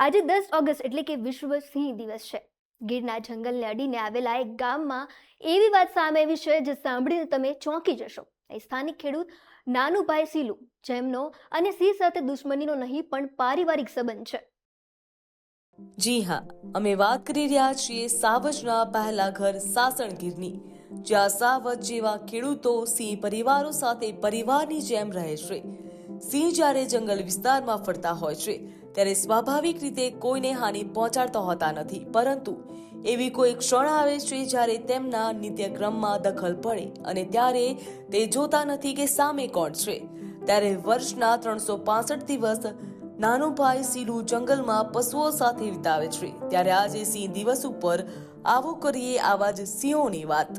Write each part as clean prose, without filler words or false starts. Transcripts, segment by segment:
આજે 10 ઓગસ્ટ એટલે કે વિશ્વ સિંહ દિવસ છે। ગીરના જંગલને અડીને આવેલા એક ગામમાં એવી વાત સામે આવી છે જે સાંભળીને તમે ચોંકી જશો। એ સ્થાનિક ખેડૂત નાનુભાઈ સીલુ, જેમનો અને સિંહ સાથે દુશ્મનીનો નહીં પણ પારિવારિક સંબંધ છે। જી હા, અમે વાત કરી રહ્યા છીએ સાવજના પહેલા ઘર સાસણગીરની, જ્યાં સાવજ જેવા ખેડૂતો સિંહ પરિવારો સાથે પરિવારની જેમ રહે છે। સિંહ જ્યારે જંગલ વિસ્તારમાં ફરતા હોય છે ત્યારે સ્વાભાવિક રીતે કોઈને હાનિ પહોંચાડતા હોતા નથી, પરંતુ એવી કોઈ ક્ષણ આવે છે જ્યારે તેમના નિત્યક્રમમાં દખલ પડે અને ત્યારે તે જોતા નથી કે સામે કોણ છે। ત્યારે વર્ષના 365 દિવસ નાનુભાઈ સીલુ જંગલમાં પશુઓ સાથે વિતાવે છે। ત્યારે આજે સિંહ દિવસ ઉપર આવો કરીએ આવા જ સિંહોની વાત।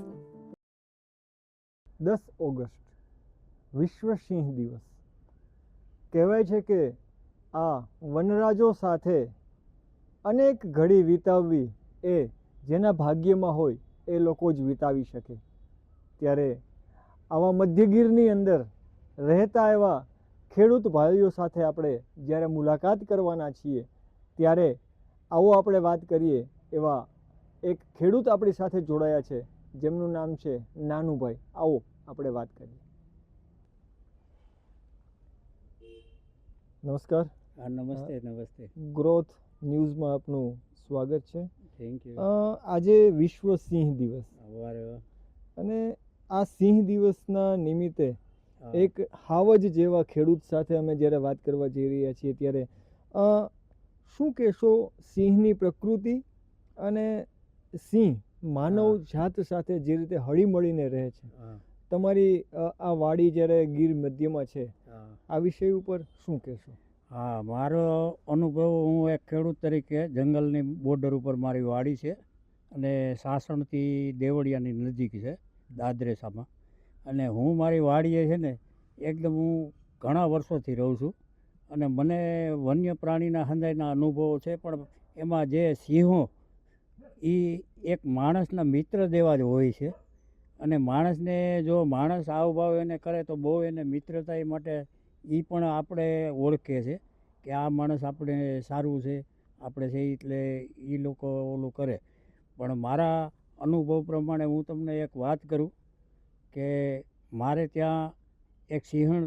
10 ઓગસ્ટ વિશ્વ સિંહ દિવસ। કહેવાય છે કે આ વનરાજો સાથે અનેક ઘડી વિતાવવી એ જેના ભાગ્યમાં હોય એ લોકો જ વિતાવી શકે। ત્યારે આવા મધ્યગીરની અંદર રહેતા એવા ખેડૂત ભાઈઓ સાથે આપણે જ્યારે મુલાકાત કરવાના છીએ ત્યારે આવો આપણે વાત કરીએ એવા એક ખેડૂત આપણી સાથે જોડાયા છે, જેમનું નામ છે નાનુભાઈ। આવો આપણે વાત કરીએ। નમસ્કાર। નમસ્તે। નમસ્તે। ગ્રોથ ન્યૂઝમાં આપનું સ્વાગત છે। Thank you. આજે વિશ્વ સિંહ દિવસ વારે અને આ સિંહ દિવસના નિમિત્તે એક હાવજ જેવા ખેડૂત સાથે અમે જ્યારે વાત કરવા જઈ રહ્યા છીએ ત્યારે શું કહેશો સિંહની પ્રકૃતિ અને સિંહ માનવ જાત સાથે જે રીતે હળીમળીને રહે છે, તમારી આ વાડી જ્યારે ગીર મધ્યમાં છે, આ વિષય ઉપર શું કહેશો? હા, મારો અનુભવ, હું એક ખેડૂત તરીકે જંગલની બોર્ડર ઉપર મારી વાડી છે અને સાસણથી દેવળિયાની નજીક છે, દાદરેસામાં। અને હું મારી વાડીએ છે ને એકદમ હું ઘણા વર્ષોથી રહું છું અને મને વન્ય પ્રાણીના હંધાઈના અનુભવો છે, પણ એમાં જે સિંહો એ એક માણસના મિત્ર જેવા જ હોય છે અને માણસને જો માણસ આવભાવ એને કરે તો બહુ એને મિત્રતા માટે એ પણ આપણે ઓળખે છે કે આ માણસ આપણે સારું છે, આપણે છે, એટલે એ લોકો ઓલું કરે। પણ મારા અનુભવ પ્રમાણે હું તમને એક વાત કરું કે મારે ત્યાં એક સિંહણ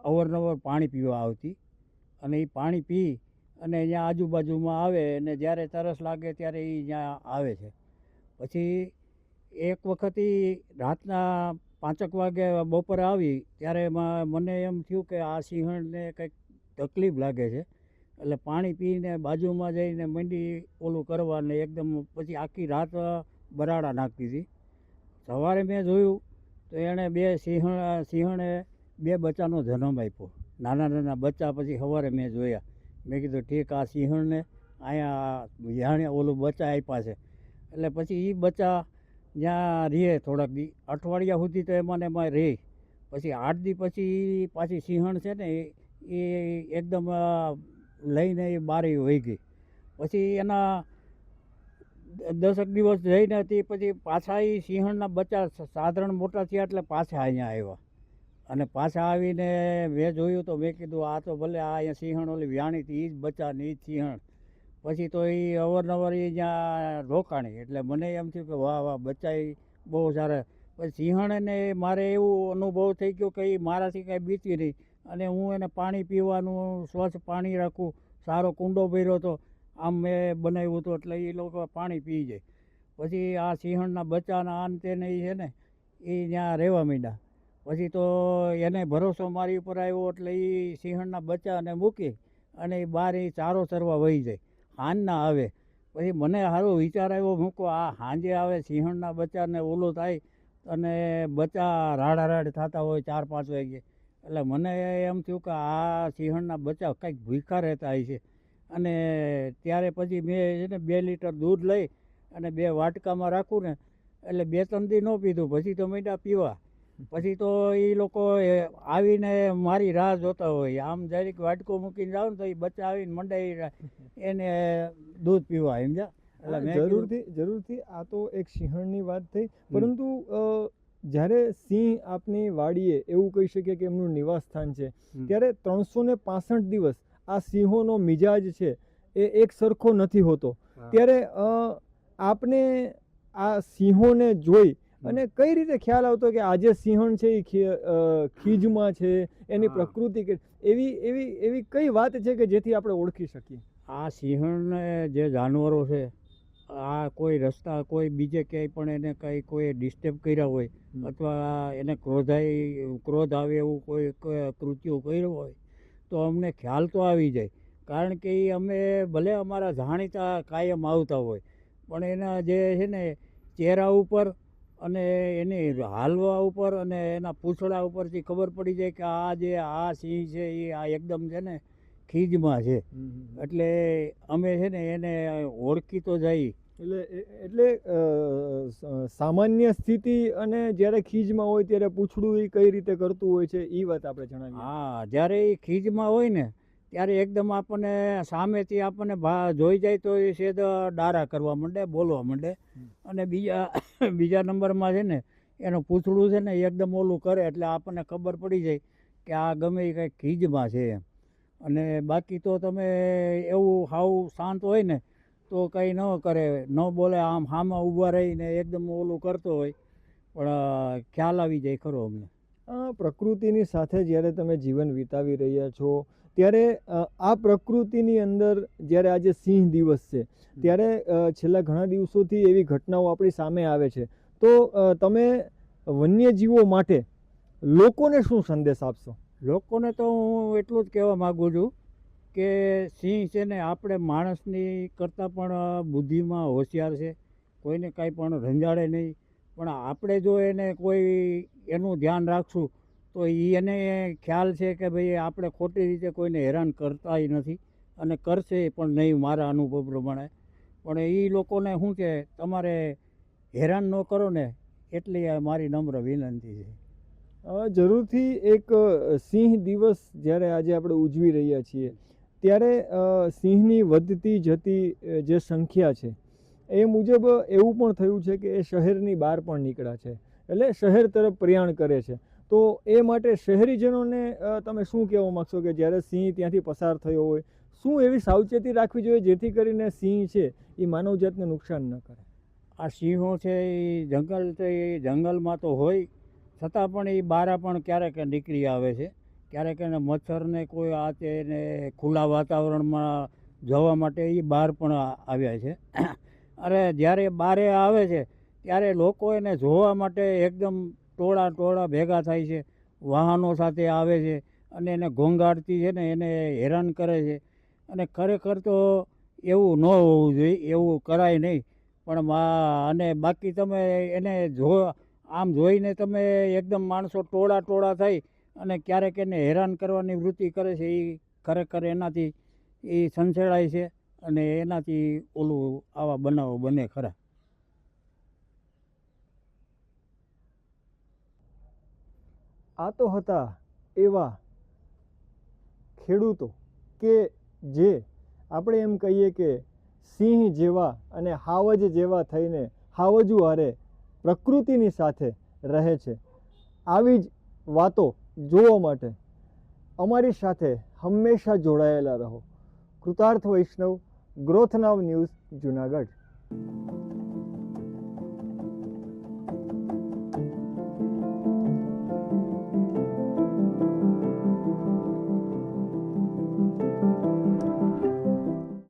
અવારનવાર પાણી પીવા આવતી અને એ પાણી પી અને અહીંયા આજુબાજુમાં આવે અને જ્યારે તરસ લાગે ત્યારે એ ત્યાં આવે છે। પછી એક વખત એ રાતના 5 વાગે બપોરે આવી ત્યારે મને એમ થયું કે આ સિંહણને કંઈક તકલીફ લાગે છે, એટલે પાણી પીને બાજુમાં જઈને મંડી ઓલું કરવા ને એકદમ પછી આખી રાત બરાડા નાખતી હતી। સવારે મેં જોયું તો એણે સિંહણે 2 બચ્ચાનો જન્મ આપ્યો, નાના નાના બચ્ચા। પછી સવારે મેં જોયા, મેં કીધું ઠીક, આ સિંહણને અહીંયા વિહાણે ઓલું બચ્ચા આપ્યા છે। એટલે પછી એ બચ્ચા ત્યાં રહે થોડાક દી, અઠવાડિયા સુધી તો એમાં રહે। પછી 8 દી પછી પાછી સિંહણ છે ને એ એકદમ લઈને એ બારી વહી ગઈ। પછી એના 10 દિવસ જઈને હતી, પછી પાછા એ સિંહણના બચ્ચા સાધારણ મોટા થયા એટલે પાછા અહીંયા આવ્યા અને પાછા આવીને મેં જોયું તો મેં કીધું આ તો ભલે આ અહીંયા સિંહણ ઓલી વ્યાણી હતી એ જ બચ્ચા ને એ જ સિંહણ। પછી તો એ અવારનવાર એ જ્યાં રોકાણી એટલે મને એમ થયું કે વાહ વાહ, બચ્ચા એ બહુ સારા। પછી સિંહણને મારે એવું અનુભવ થઈ ગયો કે એ મારાથી કાંઈ બીતી નહીં અને હું એને પાણી પીવાનું સ્વચ્છ પાણી રાખું, સારો કુંડો ભર્યો હતો, આમ મેં બનાવ્યું હતું એટલે એ લોકો પાણી પી જાય। પછી આ સિંહણના બચ્ચાના આન તેને એ છે ને એ ત્યાં રહેવા માંડ્યા। પછી તો એને ભરોસો મારી ઉપર આવ્યો એટલે એ સિંહણના બચ્ચાને મૂકી અને એ બહાર એ ચારો ચરવા વહી જાય, હાંજના આવે। પછી મને સારો વિચાર આવ્યો, મૂકો આ સાંજે આવે સિંહણના બચ્ચાને ઓલું થાય અને બચ્ચા રાડ થતા હોય 4-5 વાગે, એટલે મને એમ થયું કે આ સિંહણના બચ્ચા કંઈક ભૂખ્યા રહેતા હોય છે। અને ત્યારે પછી મેં છે ને 2 લીટર દૂધ લઈ અને 2 વાટકામાં રાખું ને એટલે 2-3 દી ન પીધું, પછી તો માંડ્યા પીવા। પછી તો એ લોકો આવીને મારી રાહ જોતા હોય, આમ જરીક વાટકો મૂકીને જાવ ને તો એ બચ્ચા આવીને મંડાઈ એને દૂધ પીવા, સમજ્યા? એટલે મેં જરૂરથી આ તો એક સિંહણની વાત થઈ, પરંતુ જ્યારે સિંહ આપની વાડીએ એવું કહી શકીએ કે એમનું નિવાસ સ્થાન છે, ત્યારે 365 દિવસ આ સિંહોનો મિજાજ છે એ એક સરખો નથી હોતો. ત્યારે આપને આ સિંહોને જોઈ અને કઈ રીતે ખ્યાલ આવતો કે આજે સિંહણ છે એ ખીજમાં છે, એની હા. પ્રકૃતિ એવી કઈ વાત છે કે જેથી આપણે ઓળખી શકીએ? આ સિંહણને જે જાનવરો છે, આ કોઈ રસ્તા કોઈ બીજે ક્યાંય પણ એને કંઈ કોઈ ડિસ્ટર્બ કર્યા હોય અથવા એને ક્રોધ આવે એવું કોઈ કૃત્યો કર્યો હોય તો અમને ખ્યાલ તો આવી જાય. કારણ કે એ અમે ભલે અમારા જાણીતા કાયમ આવતા હોય પણ એના જે છે ને ચહેરા ઉપર અને એની હાલવા ઉપર અને એના પૂંછડા ઉપરથી ખબર પડી જાય કે આ જે આ સિંહ છે એ આ એકદમ છે ને ખીજમાં છે. એટલે અમે છે ને એને ઓળખી તો જઈ. એટલે સામાન્ય સ્થિતિ અને જ્યારે ખીજમાં હોય ત્યારે પૂંછડું એ કઈ રીતે કરતું હોય છે એ વાત આપણે જણાવીએ. હા, જ્યારે એ ખીજમાં હોય ને ત્યારે એકદમ આપણને સામેથી આપણને જોઈ જાય તો એ સેદ ડારા કરવા માંડે, બોલવા માંડે. અને બીજા નંબરમાં છે ને એનું પૂંછડું છે ને એકદમ ઓલું કરે એટલે આપણને ખબર પડી જાય કે આ ગમે એ કંઈક ખીજમાં છે એમ. અને બાકી તો તમે એવું હાવ શાંત હોય ને તો કંઈ ન કરે, ન બોલે, આમ હામાં ઊભા રહીને એકદમ ઓલું કરતો હોય પણ ખ્યાલ આવી જાય ખરો અમને. પ્રકૃતિની સાથે જ્યારે તમે જીવન વિતાવી રહ્યા છો ત્યારે આ પ્રકૃતિની અંદર જ્યારે આજે સિંહ દિવસ છે ત્યારે છેલ્લા ઘણા દિવસોથી એવી ઘટનાઓ આપણી સામે આવે છે, તો તમે વન્યજીવો માટે લોકોને શું સંદેશ આપશો? લોકોને તો હું એટલું જ કહેવા માગું છું કે સિંહ છે ને આપણે માણસની કરતાં પણ બુદ્ધિમાં હોશિયાર છે, કોઈને કાંઈ પણ રંજાડે નહીં. પણ આપણે જો એને કોઈ એનું ધ્યાન રાખશું તો એને ખ્યાલ છે કે ભાઈ આપણે ખોટી રીતે કોઈને હેરાન કરતાય નથી અને કરશે પણ નહીં મારા અનુભવ પ્રમાણે. પણ એ લોકોને શું છે તમારે હેરાન ન કરો ને એટલી આ મારી નમ્ર વિનંતી છે. જરૂરથી એક સિંહ દિવસ જ્યારે આજે આપણે ઉજવી રહ્યા છીએ ત્યારે સિંહની વધતી જતી જે સંખ્યા છે એ મુજબ એવું પણ થયું છે કે એ શહેરની બહાર પણ નીકળ્યા છે, એટલે શહેર તરફ પ્રયાણ કરે છે. તો એ માટે શહેરીજનોને તમે શું કહેવા માગશો કે જ્યારે સિંહ ત્યાંથી પસાર થયો હોય શું એવી સાવચેતી રાખવી જોઈએ જેથી કરીને સિંહ છે એ માનવજાતને નુકસાન ન કરે? આ સિંહો છે એ જંગલમાં તો હોય છતાં પણ એ બારા પણ ક્યારેક નીકળી આવે છે. ક્યારેક એને મચ્છરને કોઈ આ તે એને ખુલ્લા વાતાવરણમાં જવા માટે એ બહાર પણ આવ્યા છે. અરે જ્યારે બારે આવે છે ત્યારે લોકો એને જોવા માટે એકદમ ટોળા ભેગા થાય છે, વાહનો સાથે આવે છે અને એને ઘોંઘાટથી છે ને એને હેરાન કરે છે. અને ખરેખર તો એવું ન હોવું જોઈએ, એવું કરાય નહીં. પણ અને બાકી તમે એને આમ જોઈને તમે એકદમ માણસો ટોળા થઈ અને ક્યારેક એને હેરાન કરવાની વૃત્તિ કરે છે, એ ખરેખર એનાથી એ સંસેળાય છે અને એનાથી ઓલું આવા બનાવો બને ખરા. આ તો હતા એવા ખેડૂતો કે જે આપણે એમ કહીએ કે સિંહ જેવા અને હાવજ જેવા થઈને હાવજુ હારે પ્રકૃતિની સાથે રહે છે. આવી જ વાતો જોવા માટે અમારી સાથે હંમેશા જોડાયેલા રહો. કૃતાર્થ વૈષ્ણવ, ગ્રોથ નાવ ન્યૂઝ, જુનાગઢ.